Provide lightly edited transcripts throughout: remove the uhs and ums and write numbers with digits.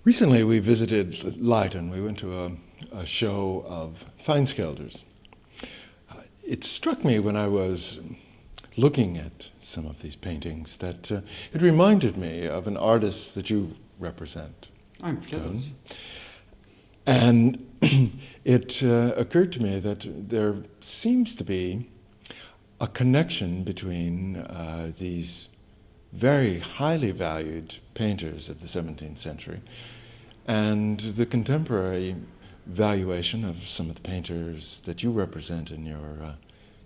Recently we visited Leiden. We went to a show of Feinschilders. It struck me when I was looking at some of these paintings that it reminded me of an artist that you represent. I'm jealous. And it occurred to me that there seems to be a connection between these very highly valued painters of the 17th century and the contemporary valuation of some of the painters that you represent in your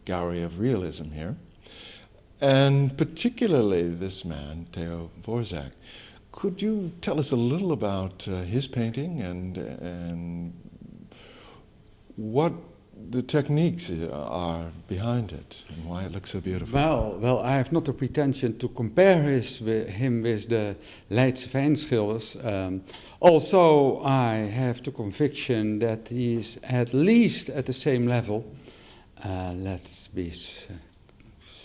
Gallery of Realism here, and particularly this man, Theo Dvořák. Could you tell us a little about his painting and what the techniques are behind it and why it looks so beautiful? Well, I have not the pretension to compare him with the Leidse Feinschilders. Also, I have the conviction that he is at least at the same level. Let's be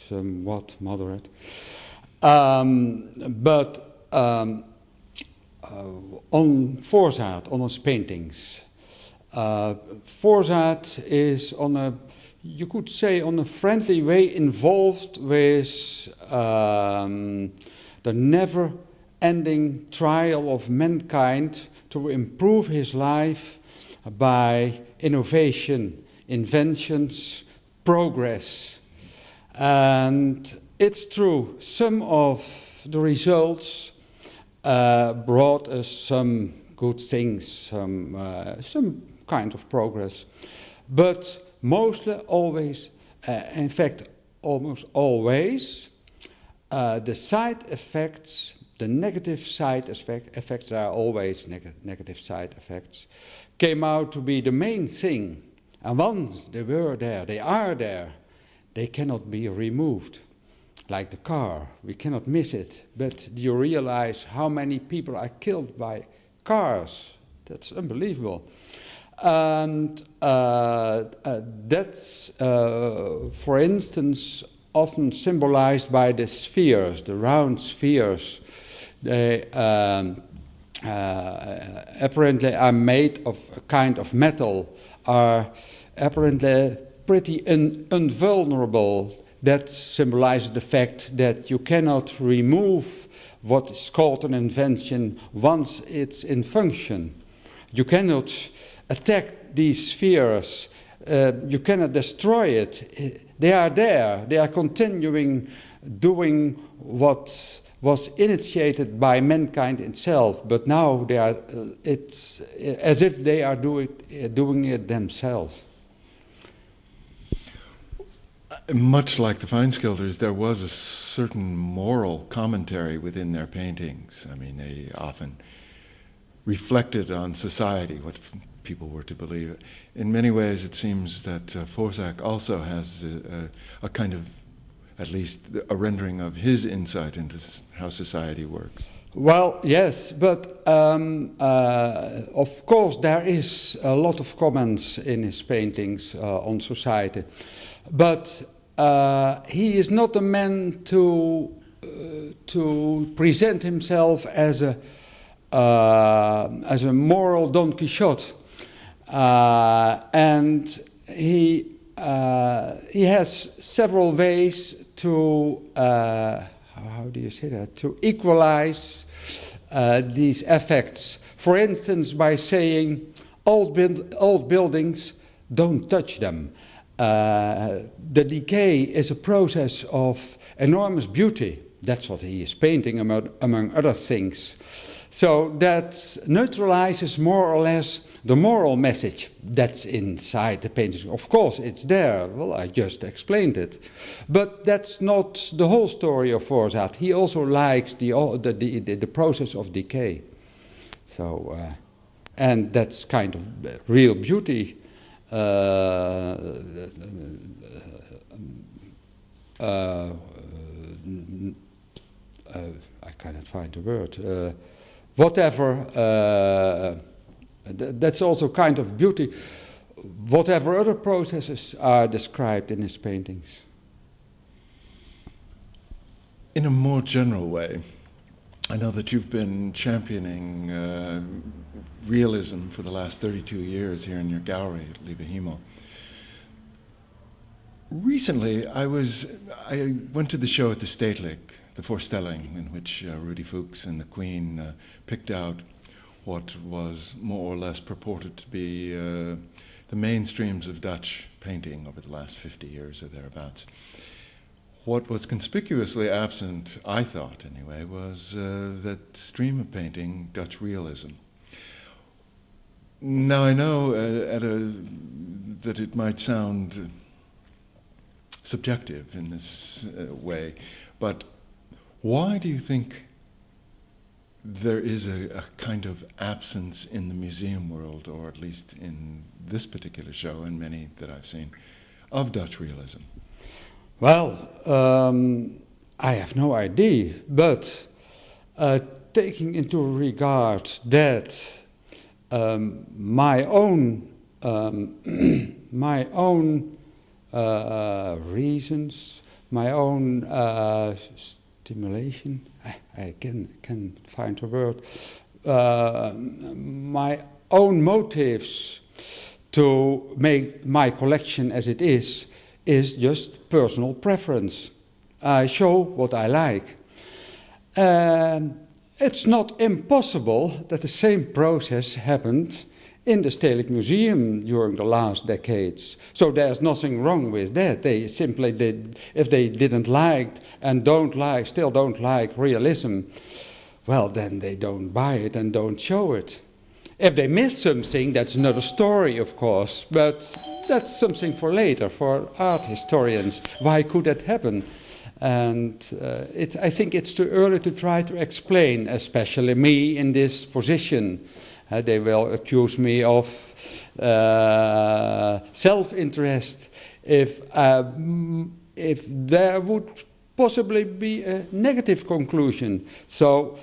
somewhat moderate. But on Dvořák, on his paintings, Dvořák is you could say, on a friendly way involved with the never-ending trial of mankind to improve his life by innovation, inventions, progress. And it's true, some of the results brought us some good things, some kind of progress, but mostly always, in fact almost always, the side effects, the negative side effects, there are always negative side effects, came out to be the main thing. And once they were there, they are there, they cannot be removed. Like the car, we cannot miss it, but do you realize how many people are killed by cars? That's unbelievable. And that's, for instance, often symbolized by the spheres, the round spheres. They apparently are made of a kind of metal, are apparently pretty invulnerable. That symbolizes the fact that you cannot remove what is called an invention once it's in function. You cannot attack these spheres. You cannot destroy it. They are there. They are continuing doing what was initiated by mankind itself, but now they are. It's as if they are doing it themselves. Much like the Feinschilders, there was a certain moral commentary within their paintings. I mean, they often reflected on society, what people were to believe. In many ways, it seems that Dvořák also has a kind of, at least a rendering of his insight into how society works. Well, yes, but of course there is a lot of comments in his paintings on society. But he is not a man to present himself as a moral Don Quixote, and he has several ways to how do you say that, to equalize these effects. For instance, by saying old buildings, don't touch them. The decay is a process of enormous beauty. That's what he is painting, among other things. So that neutralizes more or less the moral message that's inside the painting. Of course, it's there. Well, I just explained it. But that's not the whole story of Dvořák. He also likes the process of decay. So, and that's kind of real beauty. I cannot find the word. Whatever, that's also kind of beauty. Whatever other processes are described in his paintings. In a more general way, I know that you've been championing realism for the last 32 years here in your gallery at Lieve, Hemel. Recently, I went to the show at the Stedelijk, the Voorstelling, in which Rudy Fuchs and the Queen picked out what was more or less purported to be the mainstreams of Dutch painting over the last 50 years or thereabouts. What was conspicuously absent, I thought anyway, was that stream of painting, Dutch realism. Now I know that it might sound subjective in this way, but why do you think there is a kind of absence in the museum world, or at least in this particular show and many that I've seen, of Dutch realism? Well, I have no idea, but taking into regard that my own reasons, my own stimulation, I can find a word, my own motives to make my collection as it is just personal preference. I show what I like. It's not impossible that the same process happened in the Stedelijk Museum during the last decades. So there's nothing wrong with that. They simply did, if they didn't like and still don't like realism, well, then they don't buy it and don't show it. If they miss something, that's another story, of course, but that's something for later, for art historians. Why could that happen? And I think it's too early to try to explain, especially me in this position. They will accuse me of self-interest if there would possibly be a negative conclusion. So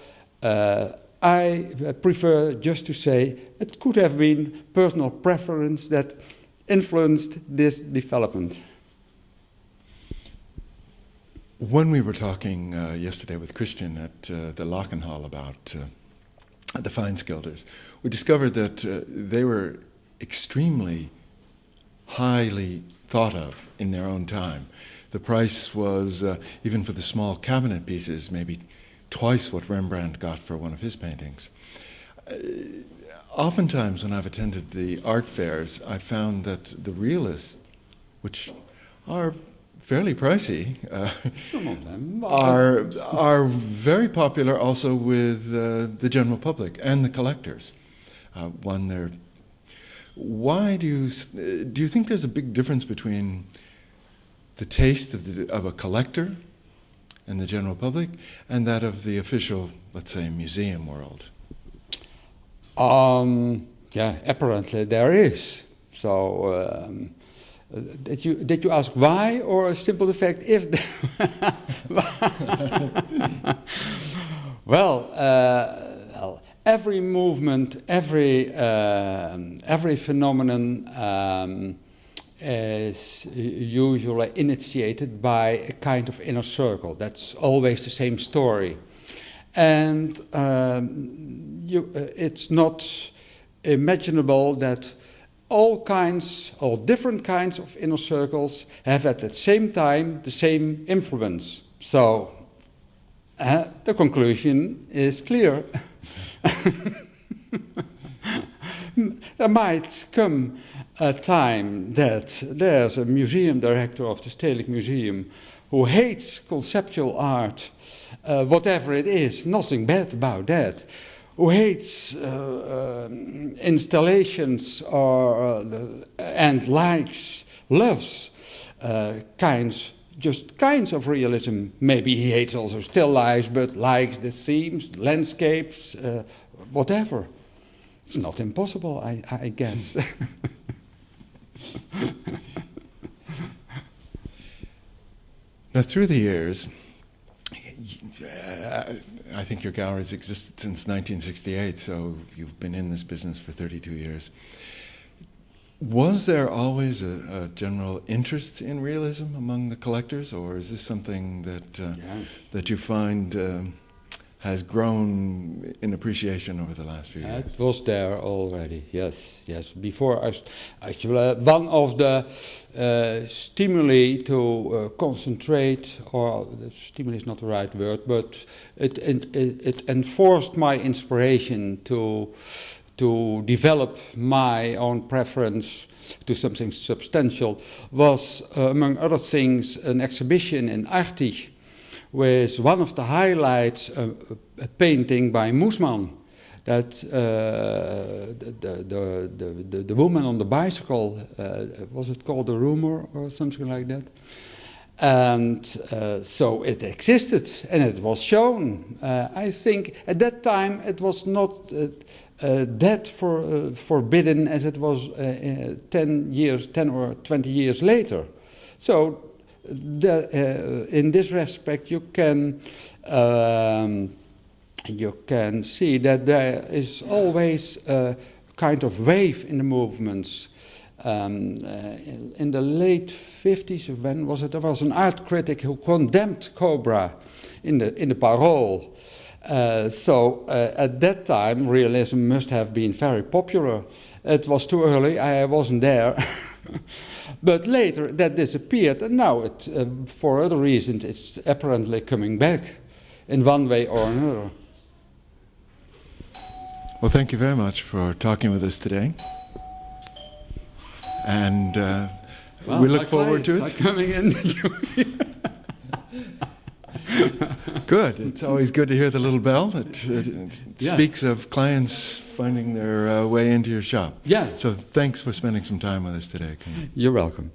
I prefer just to say it could have been personal preference that influenced this development. When we were talking yesterday with Christian at the Lachenhal about the Feinschilders, we discovered that they were extremely highly thought of in their own time. The price was, even for the small cabinet pieces, maybe twice what Rembrandt got for one of his paintings. Oftentimes when I've attended the art fairs, I found that the realists, which are fairly pricey, are very popular also with the general public and the collectors. Why do you think there's a big difference between the taste of a collector and the general public and that of the official, let's say, museum world? Yeah, apparently there is. So. Did you ask why, or a simple fact if? Well, every movement, every phenomenon is usually initiated by a kind of inner circle. That's always the same story, and it's not imaginable that all different kinds of inner circles have at the same time the same influence. So the conclusion is clear. There might come a time that there's a museum director of the Stedelijk Museum who hates conceptual art, whatever it is, nothing bad about that, who hates installations and loves kinds of realism. Maybe he hates also still lifes, but likes the themes, landscapes, whatever. It's not impossible, I guess. Now, through the years, I think your gallery's existed since 1968, so you've been in this business for 32 years. Was there always a general interest in realism among the collectors, or is this something that that you find has grown in appreciation over the last few years. It was there already, yes. Before actually, one of the stimuli to concentrate, or stimuli is not the right word, but it enforced my inspiration to develop my own preference to something substantial, was, among other things, an exhibition in Artig, with one of the highlights, a painting by Moesman, that the woman on the bicycle, was it called a rumor or something like that? And so it existed and it was shown. I think at that time it was not that forbidden as it was 10 or 20 years later. So in this respect, you can see that there is always a kind of wave in the movements. In the late 50s, when was it? There was an art critic who condemned Cobra in the Parool. So at that time, realism must have been very popular. It was too early; I wasn't there. But later that disappeared, and now it, for other reasons, it's apparently coming back in one way or another. Well, thank you very much for talking with us today. And we look forward to it. Coming in. Good. It's always good to hear the little bell. It speaks of clients finding their way into your shop. Yeah. So thanks for spending some time with us today. You're welcome.